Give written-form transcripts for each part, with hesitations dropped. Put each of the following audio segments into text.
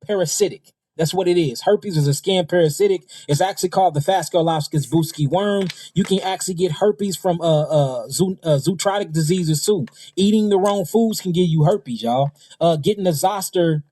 parasitic. That's what it is. Herpes is a skin parasitic. It's actually called the Phascolarctos worm. You can actually get herpes from zootropic diseases too. Eating the wrong foods can give you herpes, y'all. Getting a zoster,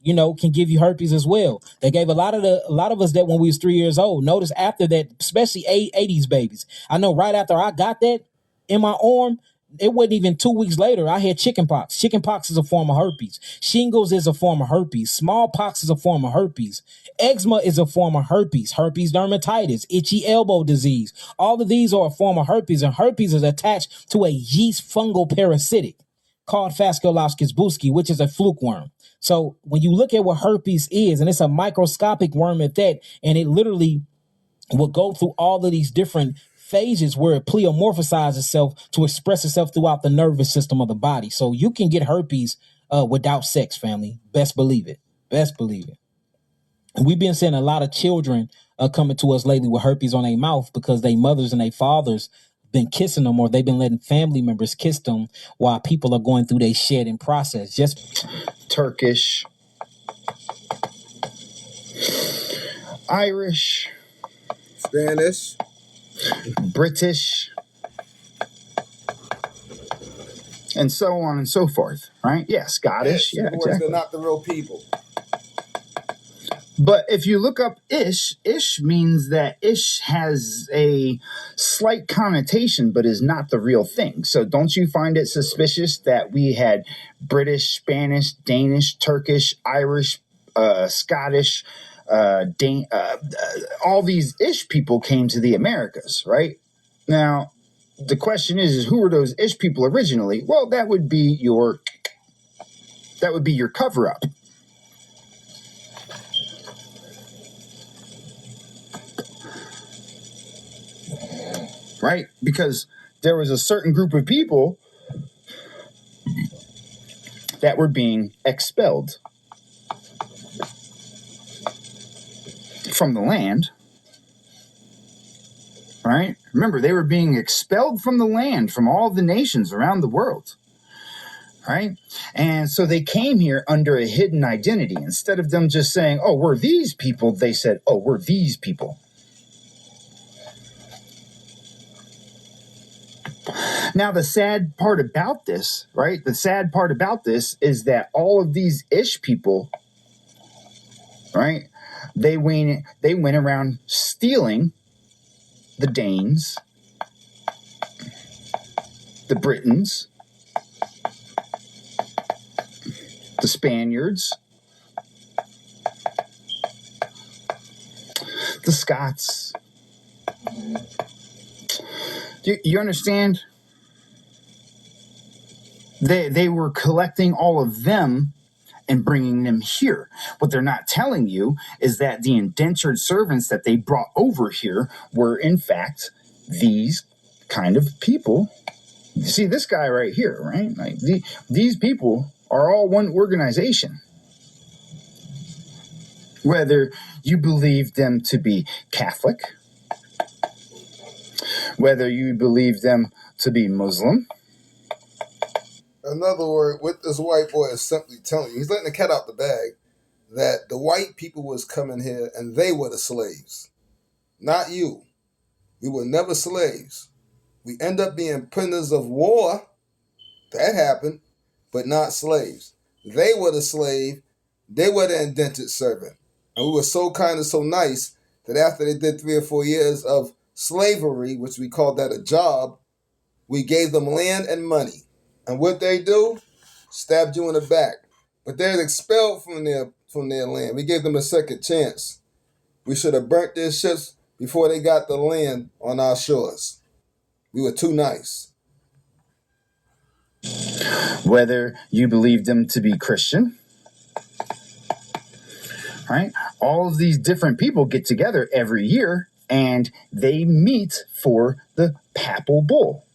can give you herpes as well. They gave a lot of us that when we was 3 years old. Notice after that, especially 80s babies. I know right after I got that in my arm, it wasn't even 2 weeks later, I had chickenpox. Chickenpox is a form of herpes. Shingles is a form of herpes. Smallpox is a form of herpes. Eczema is a form of herpes. Herpes dermatitis, itchy elbow disease. All of these are a form of herpes, and herpes is attached to a yeast fungal parasitic called Phascolarctos, which is a fluke worm. So when you look at what herpes is, and it's a microscopic worm at that, and it literally will go through all of these different phases where it pleomorphosizes itself to express itself throughout the nervous system of the body. So you can get herpes without sex, family. Best believe it. Best believe it. And we've been seeing a lot of children coming to us lately with herpes on their mouth because their mothers and their fathers been kissing them, or they've been letting family members kiss them while people are going through their shedding process. Just Turkish, Irish, Spanish, British, and so on and so forth, right? Yeah, Scottish. yes, Yeah, exactly. They're exactly. not the real people. But if you look up Ish means that Ish has a slight connotation, but is not the real thing. So don't you find it suspicious that we had British, Spanish, Danish, Turkish, Irish, Scottish, all these Ish people came to the Americas, right? Now, the question is who were those Ish people originally? Well, that would be your cover-up. Right? Because there was a certain group of people that were being expelled from the land. Right? Remember, they were being expelled from the land from all the nations around the world. Right? And so they came here under a hidden identity. Instead of them just saying, oh, we're these people, they said, oh, we're these people. Now, the sad part about this, right? The sad part about this is that all of these Ish people, right? They went around stealing the Danes, the Britons, the Spaniards, the Scots. Do you understand? They were collecting all of them and bringing them here. What they're not telling you is that the indentured servants that they brought over here were, in fact, these kind of people. You see this guy right here, right? Like these people are all one organization. Whether you believe them to be Catholic, whether you believe them to be Muslim. In other words, what this white boy is simply telling you, he's letting the cat out the bag, that the white people was coming here and they were the slaves, not you. We were never slaves. We end up being prisoners of war. That happened, but not slaves. They were the slave. They were the indentured servant. And we were so kind and so nice that after they did 3 or 4 years of slavery, which we called that a job, we gave them land and money. And what they do? Stabbed you in the back. But they're expelled from their land. We gave them a second chance. We should have burnt their ships before they got the land on our shores. We were too nice. Whether you believe them to be Christian, right? All of these different people get together every year and they meet for the Papal Bull.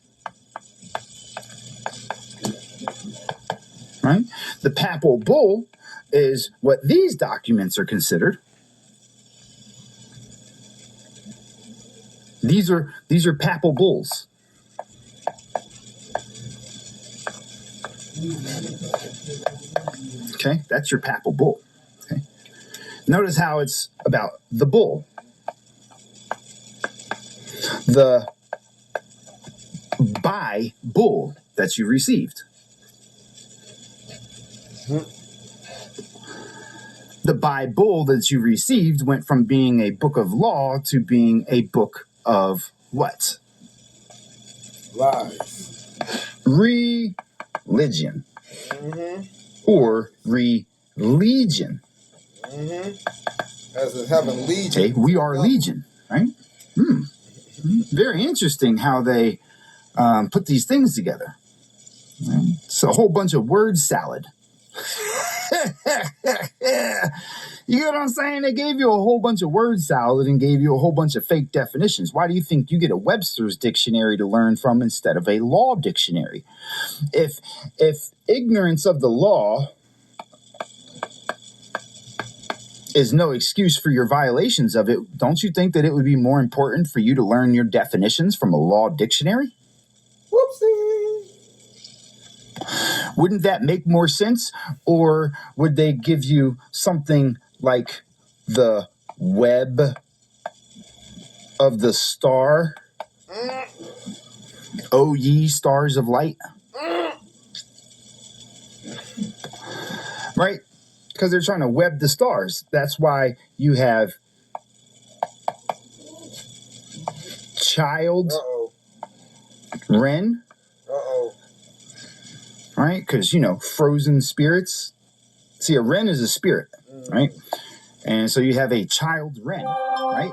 Right? The Papal Bull is what these documents are considered. These are Papal Bulls. Okay, that's your Papal Bull. Okay. Notice how it's about the bull. The by bull that you received. The by bull that you received went from being a book of law to being a book of what? Lies. Religion. Or religion. As in having legion. Okay, we are legion, right? Very interesting how they put these things together. Right? It's a whole bunch of word salad. You get what I'm saying? They gave you a whole bunch of word salad and gave you a whole bunch of fake definitions. Why do you think you get a Webster's dictionary to learn from instead of a law dictionary? If ignorance of the law is no excuse for your violations of it, don't you think that it would be more important for you to learn your definitions from a law dictionary? Whoopsie. Wouldn't that make more sense? Or would they give you something like the web of the star? O ye stars of light. Right? Because they're trying to web the stars. That's why you have child wren. Right? Because, frozen spirits. See, a wren is a spirit, right? And so you have a child wren, right?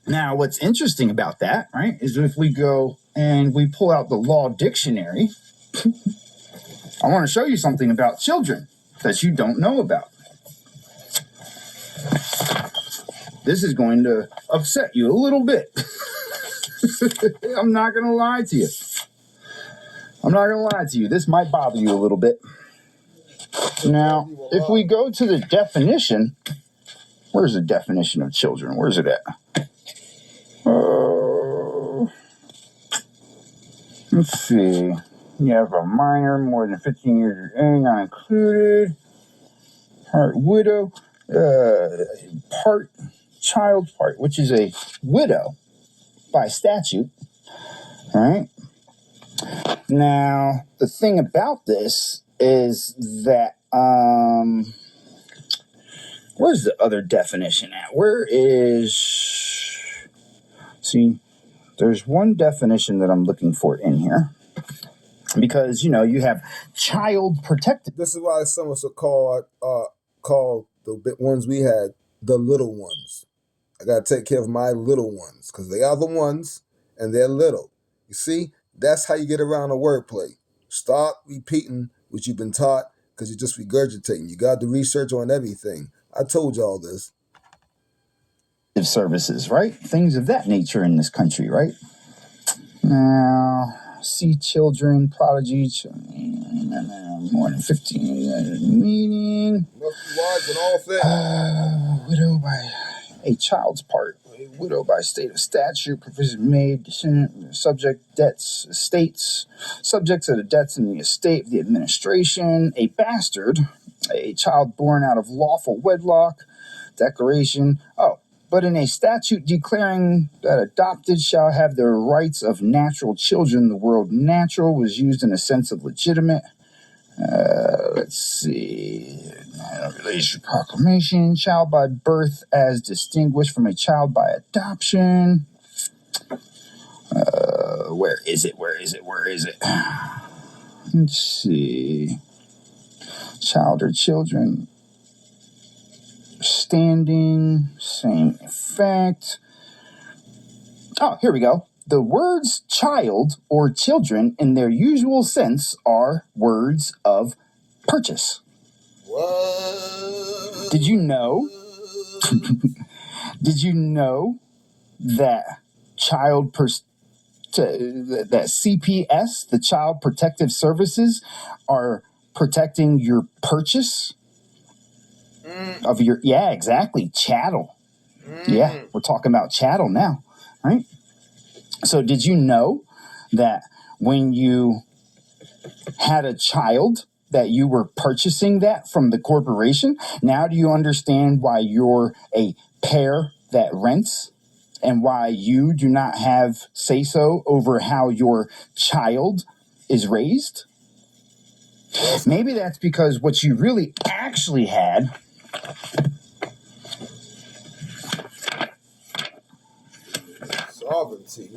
Now, what's interesting about that, right, is if we go and we pull out the law dictionary, I want to show you something about children that you don't know about. This is going to upset you a little bit. I'm not going to lie to you. This might bother you a little bit. Now, if we go to the definition, where's the definition of children? Where's it at? Let's see. You have a minor, more than 15 years of age, not included. Part widow, part child part, which is a widow by statute. All right. Now, the thing about this is that, where's the other definition at? See, there's one definition that I'm looking for in here. Because, you have child protected. This is why some of us are called the ones we had the little ones. I got to take care of my little ones because they are the ones and they're little. You see, that's how you get around a wordplay. Stop repeating what you've been taught because you're just regurgitating. You got the research on everything. I told you all this. Services, right? Things of that nature in this country, right? Now, see children, prodigy, more than 15 meaning. Wives and all things. Widow by a child's part. A widow by state of statute, provision made, descendant, subject debts, estates, subjects of the debts in the estate of the administration, a bastard, a child born out of lawful wedlock, declaration. But in a statute declaring that adopted shall have the rights of natural children, the word natural was used in a sense of legitimate. Let's see. Relation proclamation, child by birth as distinguished from a child by adoption. Where is it? Let's see. Child or children. Standing, same effect. Oh, here we go. The words child or children in their usual sense are words of purchase. What? Did you know? Did you know that that CPS, the Child Protective Services, are protecting your purchase? Of your, yeah, exactly, chattel. Yeah, we're talking about chattel now, right? So did you know that when you had a child that you were purchasing that from the corporation? Now do you understand why you're a pair that rents and why you do not have say-so over how your child is raised? Maybe that's because what you really actually had sovereignty.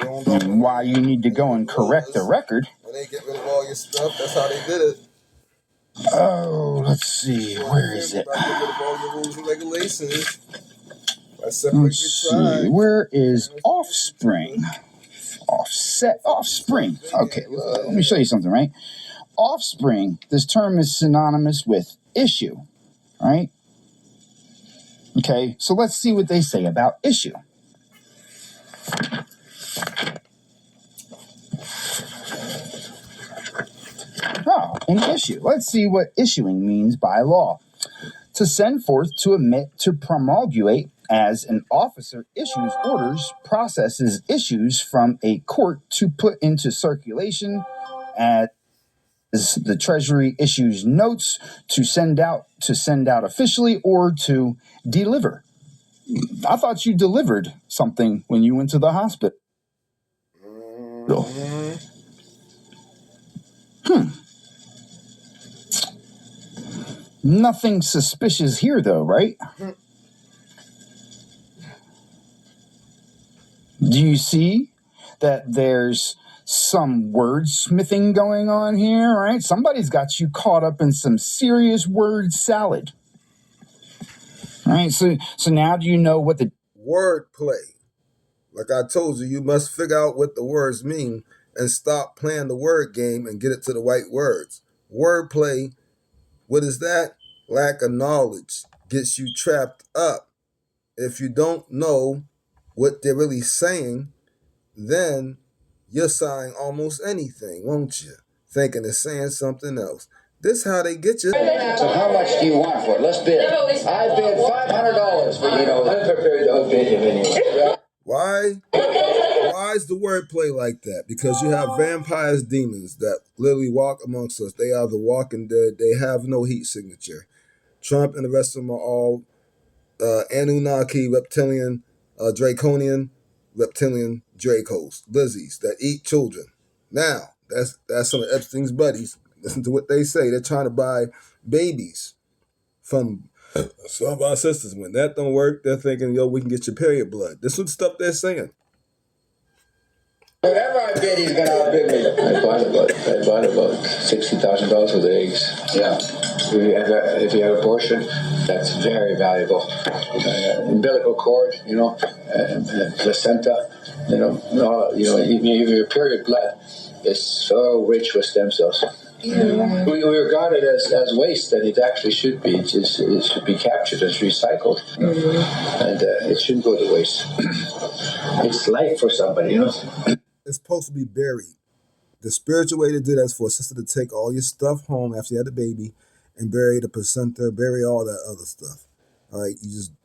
and why you need to go and correct the record. When they get rid of all your stuff, that's how they did it. Oh, let's see. Where is it? Get rid of all your rules and regulations. Let's see. Where is offspring? Offspring. Okay, let me show you something, right? Offspring, this term is synonymous with issue, right? Okay, so let's see what they say about issue. Oh, an issue. Let's see what issuing means by law. To send forth, to emit, to promulgate, as an officer issues orders, processes issues from a court to put into circulation, as the Treasury issues notes, to send out officially, or to deliver. I thought you delivered something when you went to the hospital. Nothing suspicious here, though, right? Do you see that there's some wordsmithing going on here, right? Somebody's got you caught up in some serious word salad. All right, so now do you know what the wordplay? Like I told you, you must figure out what the words mean and stop playing the word game and get it to the right words. Wordplay, what is that? Lack of knowledge gets you trapped up. If you don't know what they're really saying, then you're saying almost anything, won't you? Thinking it's saying something else. This how they get you. So how much do you want for it? Let's bid. I bid $500 for you. I'm prepared to bid him anyway. Why? Why is the wordplay like that? Because you have vampires, demons that literally walk amongst us. They are the walking dead. They have no heat signature. Trump and the rest of them are all Anunnaki, reptilian, draconian, reptilian Dracos, Lizzies that eat children. Now, that's some of Epstein's buddies. Listen to what they say. They're trying to buy babies from some of our sisters. When that don't work, they're thinking, yo, we can get your period blood. This is the stuff they're saying. Whatever I bid, he's gonna outbid me. I bought about $60,000 worth of eggs. Yeah. If you have abortion, that's very valuable. Umbilical cord, placenta, even your period blood is so rich with stem cells. Yeah. We regard it as waste, that it actually should be. It should be captured as recycled, and it shouldn't go to waste. It's life for somebody, It's supposed to be buried. The spiritual way to do that is for a sister to take all your stuff home after you had the baby and bury the placenta, bury all that other stuff. All right,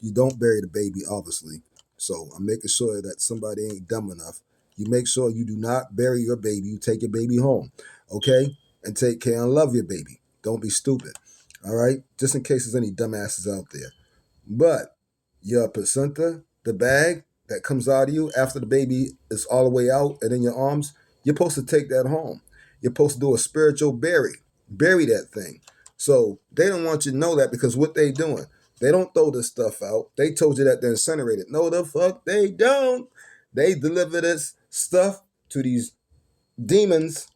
you don't bury the baby, obviously. So I'm making sure that somebody ain't dumb enough. You make sure you do not bury your baby. You take your baby home, okay? And take care and love your baby. Don't be stupid, all right? Just in case there's any dumbasses out there. But your placenta, the bag that comes out of you after the baby is all the way out and in your arms, you're supposed to take that home. You're supposed to do a spiritual bury that thing. So they don't want you to know that, because what they doing, they don't throw this stuff out. They told you that they're incinerated. No, the fuck they don't. They deliver this stuff to these demons,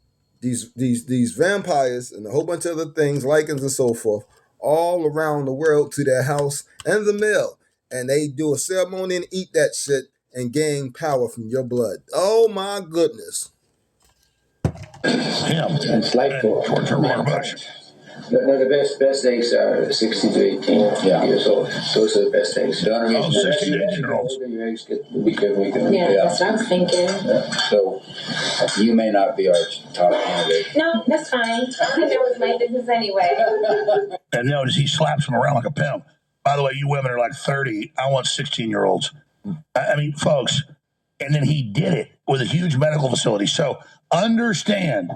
these vampires, and a whole bunch of other things, lichens and so forth, all around the world to their house and the mail. And they do a ceremony and eat that shit and gain power from your blood. Oh my goodness. Yeah, it's life for No, the best eggs are 16 to 18 years old. Those are the best eggs. The only reason 16 to 18-year-olds. Your eggs get weaker and weaker. Yeah, that's what I was thinking. Yeah. So you may not be our top candidate. No, that's fine. I think that was my business anyway. And notice he slaps him around like a pimp. By the way, you women are like 30. I want 16-year-olds. I mean, folks. And then he did it with a huge medical facility. So understand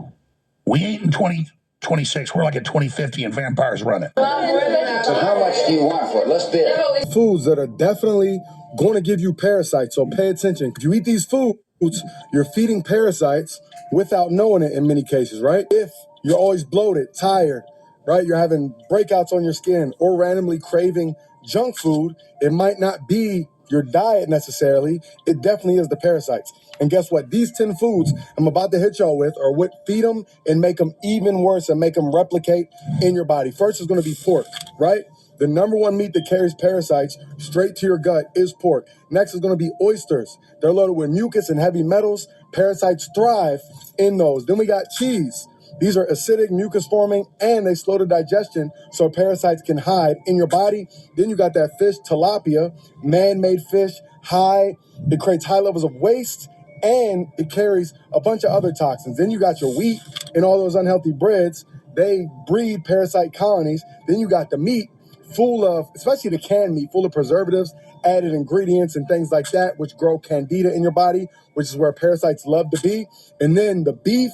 We ain't in 2026. We're like at 2050 and vampires run it. So how much do you want for it? Let's bid. Foods that are definitely going to give you parasites, so pay attention. If you eat these foods, you're feeding parasites without knowing it in many cases, right? If you're always bloated, tired, right? You're having breakouts on your skin or randomly craving junk food, it might not be your diet necessarily. It definitely is the parasites. And guess what? These 10 foods I'm about to hit y'all with are what feed them and make them even worse and make them replicate in your body. First is going to be pork, right? The number one meat that carries parasites straight to your gut is pork. Next is going to be oysters. They're loaded with mucus and heavy metals. Parasites thrive in those. Then we got cheese. These are acidic, mucus forming, and they slow the digestion so parasites can hide in your body. Then you got that fish, tilapia, man-made fish, it creates high levels of waste, and it carries a bunch of other toxins. Then you got your wheat and all those unhealthy breads. They breed parasite colonies. Then you got the meat, full of, especially the canned meat, full of preservatives, added ingredients and things like that, which grow candida in your body, which is where parasites love to be. And then the beef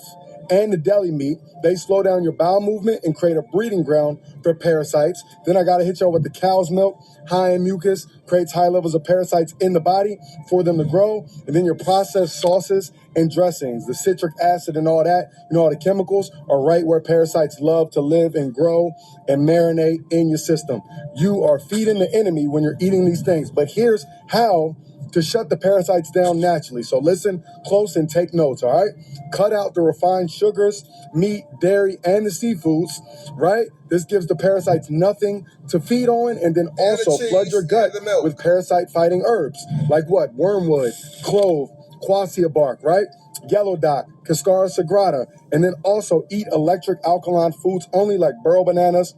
and the deli meat, they slow down your bowel movement and create a breeding ground for parasites. Then I got to hit you with the cow's milk, high in mucus, creates high levels of parasites in the body for them to grow. And then your processed sauces and dressings, the citric acid and all that, all the chemicals are right where parasites love to live and grow and marinate in your system. You are feeding the enemy when you're eating these things. But here's how to shut the parasites down naturally. So listen close and take notes, all right? Cut out the refined sugars, meat, dairy, and the seafoods, right? This gives the parasites nothing to feed on, and then also flood your gut with parasite-fighting herbs, like what? Wormwood, clove, quassia bark, right? Yellow dock, Cascara sagrada, and then also eat electric alkaline foods only like burro bananas,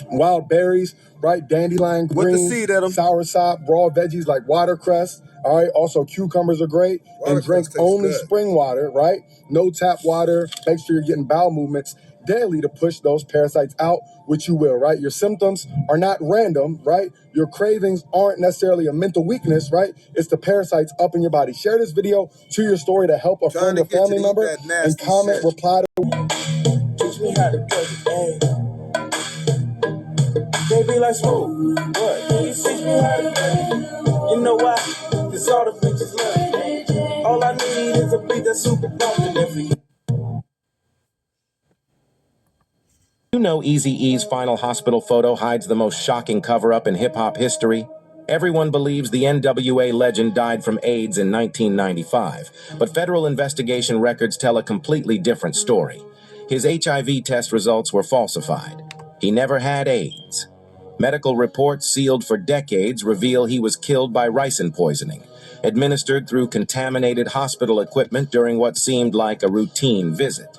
wild berries, right? Dandelion greens, soursop, raw veggies like watercress, all right? Also, cucumbers are great. And drink only spring water, right? No tap water. Make sure you're getting bowel movements daily to push those parasites out, which you will, right? Your symptoms are not random, right? Your cravings aren't necessarily a mental weakness, right? It's the parasites up in your body. Share this video to your story to help a friend or family member, and comment, reply to. Teach me how to play the game. They be like, smooth, what? Can you teach me how to play? You know why? Cause all the bitches love me. All I need is a beat that's super bumpin' every. You know Eazy-E's final hospital photo hides the most shocking cover-up in hip-hop history? Everyone believes the NWA legend died from AIDS in 1995, but federal investigation records tell a completely different story. His HIV test results were falsified. He never had AIDS. Medical reports sealed for decades reveal he was killed by ricin poisoning, administered through contaminated hospital equipment during what seemed like a routine visit.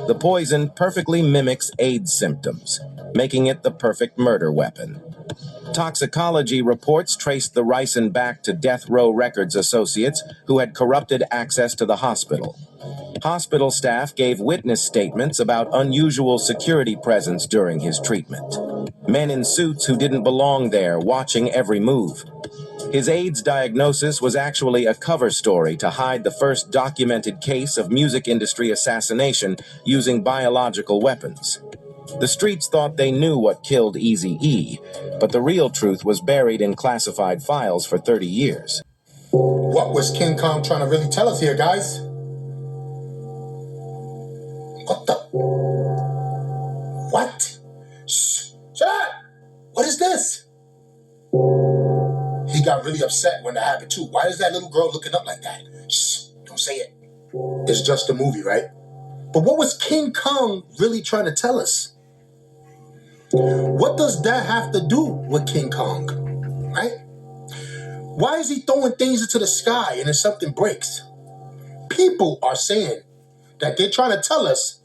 The poison perfectly mimics AIDS symptoms, making it the perfect murder weapon. Toxicology reports traced the ricin back to Death Row Records associates who had corrupted access to the hospital. Hospital staff gave witness statements about unusual security presence during his treatment. Men in suits who didn't belong there, watching every move. His AIDS diagnosis was actually a cover story to hide the first documented case of music industry assassination using biological weapons. The streets thought they knew what killed Eazy-E, but the real truth was buried in classified files for 30 years. What was King Kong trying to really tell us here, guys? What the? What? Shh! Shut up! What is this? He got really upset when that happened too. Why is that little girl looking up like that? Shh! Don't say it. It's just a movie, right? But what was King Kong really trying to tell us? What does that have to do with King Kong, right? Why is he throwing things into the sky and then something breaks? People are saying that they're trying to tell us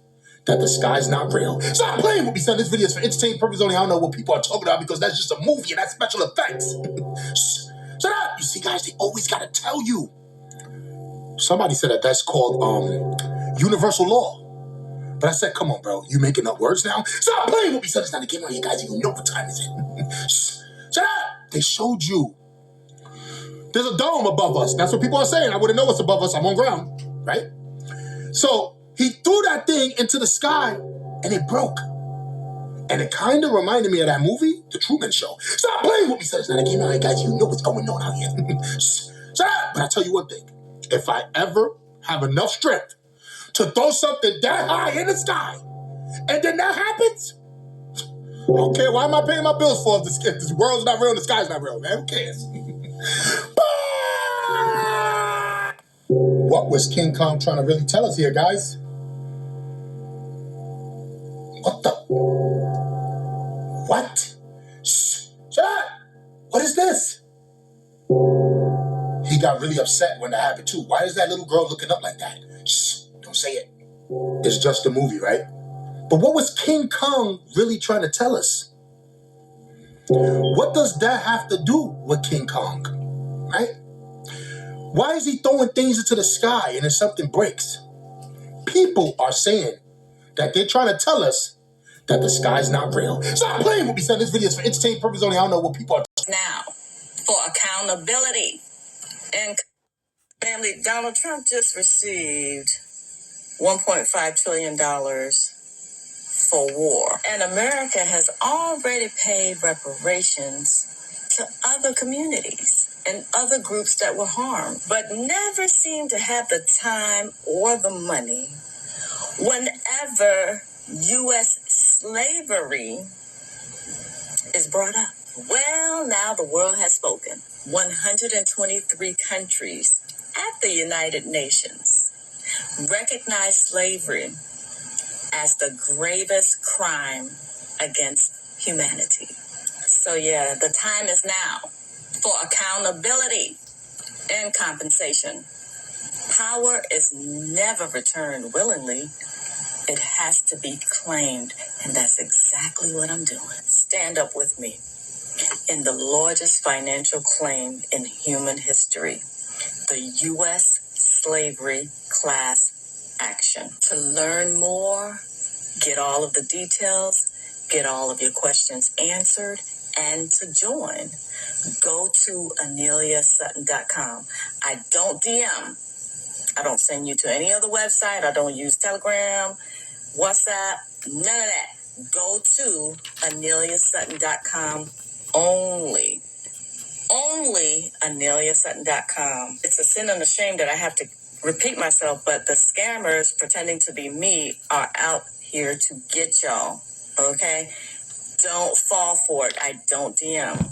that the sky's not real. Stop playing with me, son. This video is for entertainment purposes only. I don't know what people are talking about because that's just a movie and that's special effects. Shut up! You see, guys, they always gotta tell you. Somebody said that that's called universal law. But I said, come on, bro. You making up words now? Stop playing with me, son. It's not a game on here, guys. You know what time is it. Shut up! They showed you. There's a dome above us. That's what people are saying. I wouldn't know what's above us. I'm on ground, right? So he threw that thing into the sky and it broke. And it kind of reminded me of that movie, The Truman Show. Stop playing with me, son. It's not a game. All right, guys, you know what's going on out here. Shut up. But I tell you one thing. If I ever have enough strength to throw something that high in the sky, and then that happens, I don't care. Why am I paying my bills for if this world's not real and the sky's not real, man? Who cares? What was King Kong trying to really tell us here, guys? What the? What? Shh! Shut up! What is this? He got really upset when that happened too. Why is that little girl looking up like that? Shh! Don't say it. It's just a movie, right? But what was King Kong really trying to tell us? What does that have to do with King Kong, right? Why is he throwing things into the sky and then something breaks? People are saying that they're trying to tell us that the sky's not real. Stop playing with me, son. This video is for entertainment purposes only. I don't know what people are. Now, for accountability. And family, Donald Trump just received $1.5 trillion for war. And America has already paid reparations to other communities and other groups that were harmed, but never seemed to have the time or the money whenever U.S. slavery is brought up. Well, now the world has spoken. 123 countries at the United Nations recognize slavery as the gravest crime against humanity. So yeah, the time is now for accountability and compensation. Power is never returned willingly. It has to be claimed, and that's exactly what I'm doing. Stand up with me in the largest financial claim in human history, the U.S. slavery class action. To learn more, get all of the details, get all of your questions answered, and to join, go to AneliaSutton.com. I don't DM. I don't send you to any other website. I don't use Telegram, WhatsApp, none of that. Go to AneliaSutton.com only. Only AneliaSutton.com. It's a sin and a shame that I have to repeat myself, but the scammers pretending to be me are out here to get y'all, okay? Don't fall for it. I don't DM.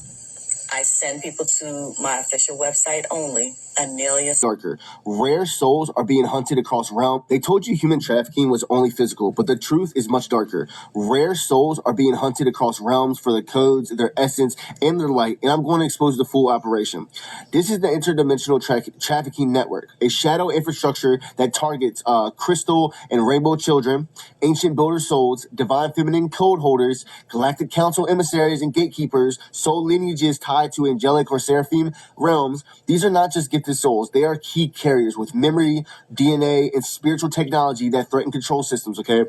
I send people to my official website only, Anelia. Darker. Rare souls are being hunted across realms. They told you human trafficking was only physical, but the truth is much darker. Rare souls are being hunted across realms for their codes, their essence, and their light, and I'm going to expose the full operation. This is the Interdimensional Trafficking Network, a shadow infrastructure that targets crystal and rainbow children, ancient builder souls, divine feminine code holders, galactic council emissaries and gatekeepers, soul lineages tied to angelic or seraphim realms. These are not just gifted souls. They are key carriers with memory, DNA, and spiritual technology that threaten control systems, okay?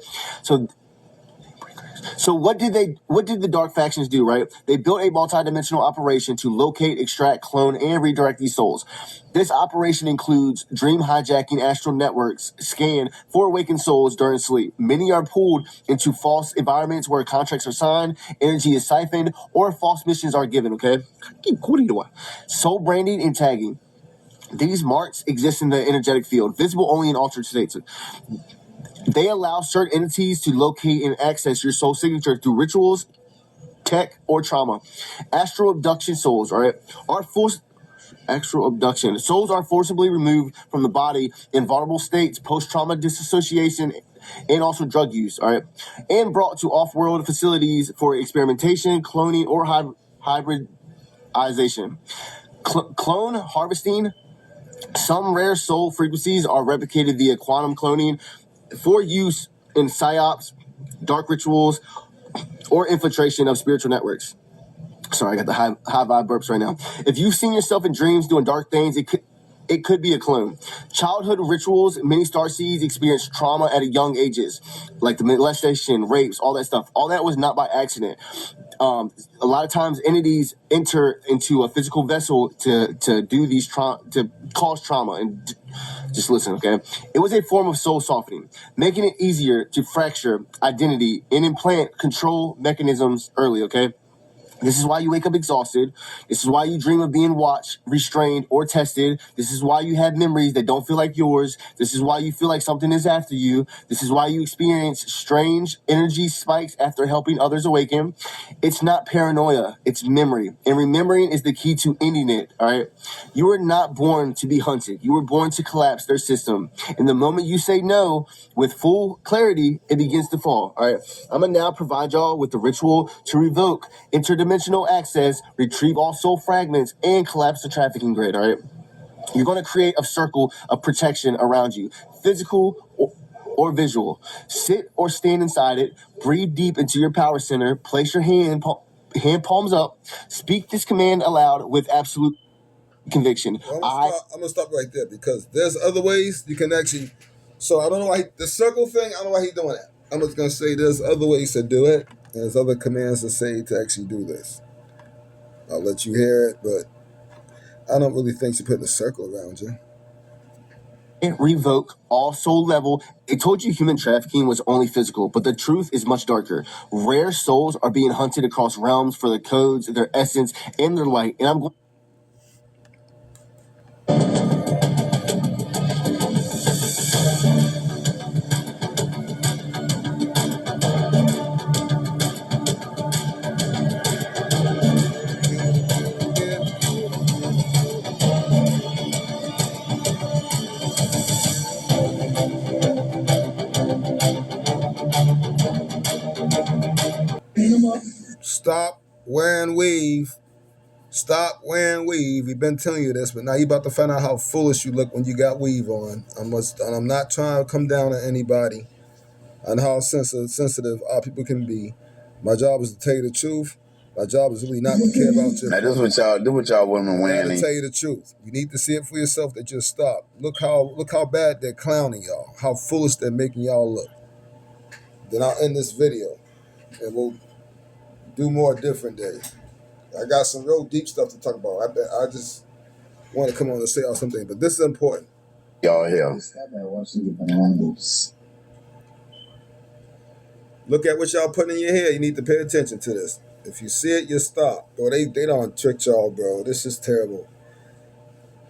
So what did the dark factions do, right? They built a multidimensional operation to locate, extract, clone, and redirect these souls. This operation includes dream hijacking, astral networks, scan for awakened souls during sleep. Many are pulled into false environments where contracts are signed, energy is siphoned, or false missions are given, okay? Soul branding and tagging. These marks exist in the energetic field, visible only in altered states. They allow certain entities to locate and access your soul signature through rituals, tech, or trauma. Astral abduction souls, all right, astral abduction. Souls are forcibly removed from the body in vulnerable states, post-trauma disassociation, and also drug use, all right, and brought to off-world facilities for experimentation, cloning, or hybridization. Clone harvesting. Some rare soul frequencies are replicated via quantum cloning for use in psyops, dark rituals, or infiltration of spiritual networks. Sorry, I got the high vibe burps right now. If you've seen yourself in dreams doing dark things, it could be a clone. Childhood rituals, many starseeds experience trauma at young ages, like the molestation, rapes, all that stuff. All that was not by accident. A lot of times entities enter into a physical vessel to do these to cause trauma and Just listen, okay? It was a form of soul softening, making it easier to fracture identity and implant control mechanisms early, okay? This is why you wake up exhausted. This is why you dream of being watched, restrained, or tested. This is why you have memories that don't feel like yours. This is why you feel like something is after you. This is why you experience strange energy spikes after helping others awaken. It's not paranoia, it's memory. And remembering is the key to ending it, all right? You were not born to be hunted. You were born to collapse their system. And the moment you say no with full clarity, it begins to fall, all right? I'm going to now provide y'all with the ritual to revoke interdimensional access, retrieve all soul fragments, and collapse the trafficking grid, all right? You're going to create a circle of protection around you, physical or visual. Sit or stand inside it, breathe deep into your power center, place your hand palms up, speak this command aloud with absolute conviction. Well, I'm gonna stop right there because there's other ways you can actually. So I don't know why the circle thing. I don't know why he's doing that. I'm just gonna say there's other ways to do it. And there's other commands to say to actually do this. I'll let you hear it, but I don't really think you put a circle around you. Revoke all soul level. It told you human trafficking was only physical, but the truth is much darker. Rare souls are being hunted across realms for their codes, their essence, and their light. And I'm going. Stop wearing weave. Stop wearing weave. We've been telling you this, but now you're about to find out how foolish you look when you got weave on. I'm not trying to come down on anybody and how sensitive our people can be. My job is to tell you the truth. My job is really not to care about you. Now, this is what y'all do. What y'all women wearing? To tell you the truth, you need to see it for yourself. That just stop. Look how bad they're clowning y'all. How foolish they're making y'all look. Then I'll end this video, and we'll do more different days. I got some real deep stuff to talk about. I just want to come on and say something, but this is important. Y'all here. Look at what y'all putting in your hair. You need to pay attention to this. If you see it, you stop. Bro, they don't trick y'all, bro. This is terrible.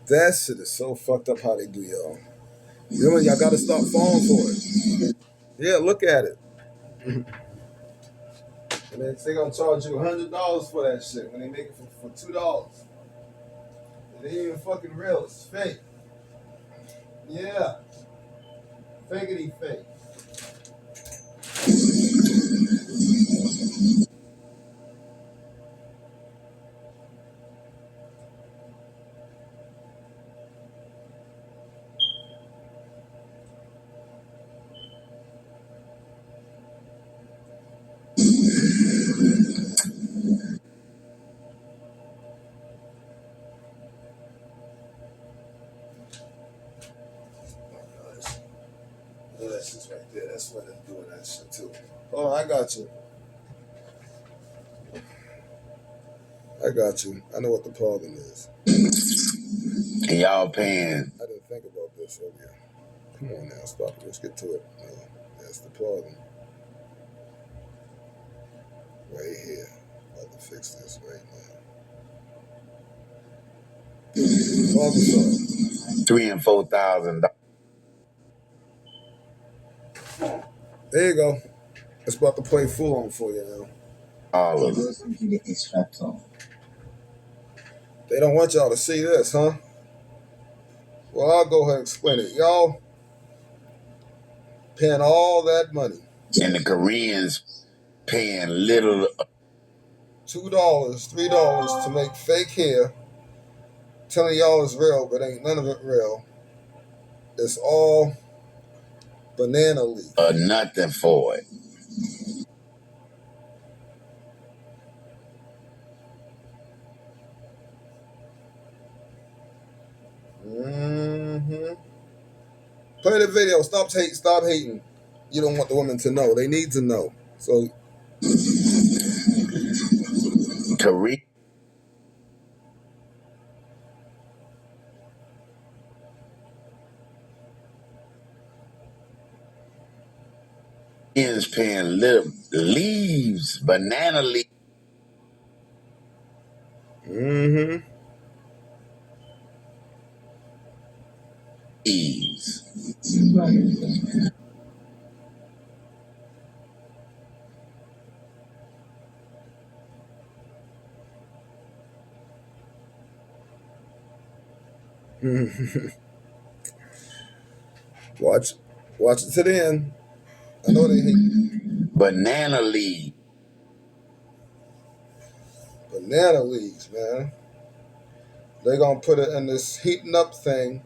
That shit is so fucked up how they do y'all. You know, y'all got to stop falling for it. Yeah, look at it. And then they're going to charge you $100 for that shit when they make it for $2. It ain't even fucking real. It's fake. Yeah. Fakety fake. That's just right there. That's what they're doing that shit too. Oh, I got you. I know what the problem is. And y'all paying. I didn't think about this earlier. Come on now, stop it. Let's get to it. That's the problem. Right here. I'm about to fix this right now. Problem solved. $3,000 and $4,000. There you go. It's about to play full on for you now. All of it. They don't want y'all to see this, huh? Well, I'll go ahead and explain it. Y'all paying all that money. And the Koreans paying little. $2, $3 to make fake hair. Telling y'all it's real, but ain't none of it real. It's all banana leaf. Nothing for it. Mm-hmm. Play the video. Stop hating. You don't want the women to know. They need to know. So Korea. Koreans paying little leaves, banana leaves. Mm-hmm. Watch it to the end. I know they hate Banana leaves. banana leaves, man. They're gonna put it in this heating up thing.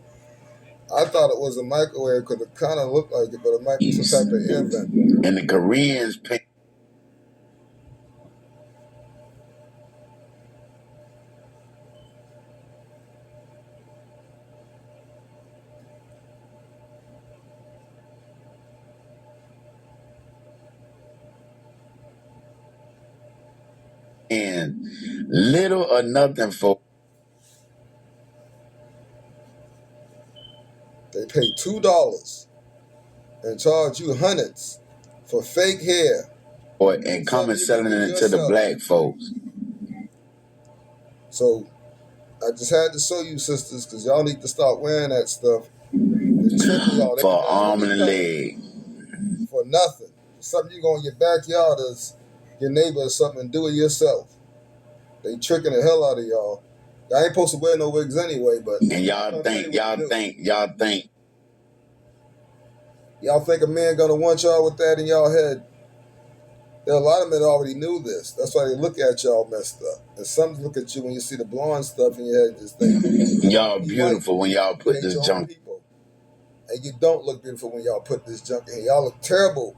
I thought it was a microwave because it kind of looked like it, but it might be some type of air vent. And the Koreans pay. And little or nothing for. They pay $2 and charge you hundreds for fake hair. And come and selling it to the black folks. So I just had to show you, sisters, because y'all need to start wearing that stuff. Y'all. For arm and a leg. For nothing. Something you go in your backyard as your neighbor or something and do it yourself. They tricking the hell out of y'all. Y'all ain't supposed to wear no wigs anyway, but and y'all think a man gonna want y'all with that in y'all head. There are a lot of men that already knew this. That's why they look at y'all messed up. And some look at you when you see the blonde stuff in your head and just think, y'all beautiful when y'all put this junk. People. And you don't look beautiful when y'all put this junk in. Y'all look terrible.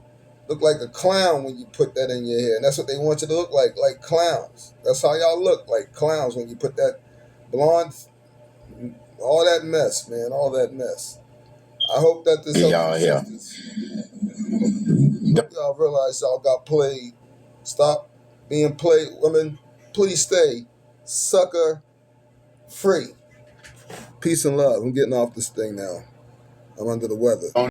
Look like a clown when you put that in your hair. And that's what they want you to look like clowns. That's how y'all look, like clowns when you put that blonde, all that mess, man, all that mess. I hope that this helps y'all realize y'all got played. Stop being played. Women, please stay sucker free. Peace and love. I'm getting off this thing now. I'm under the weather.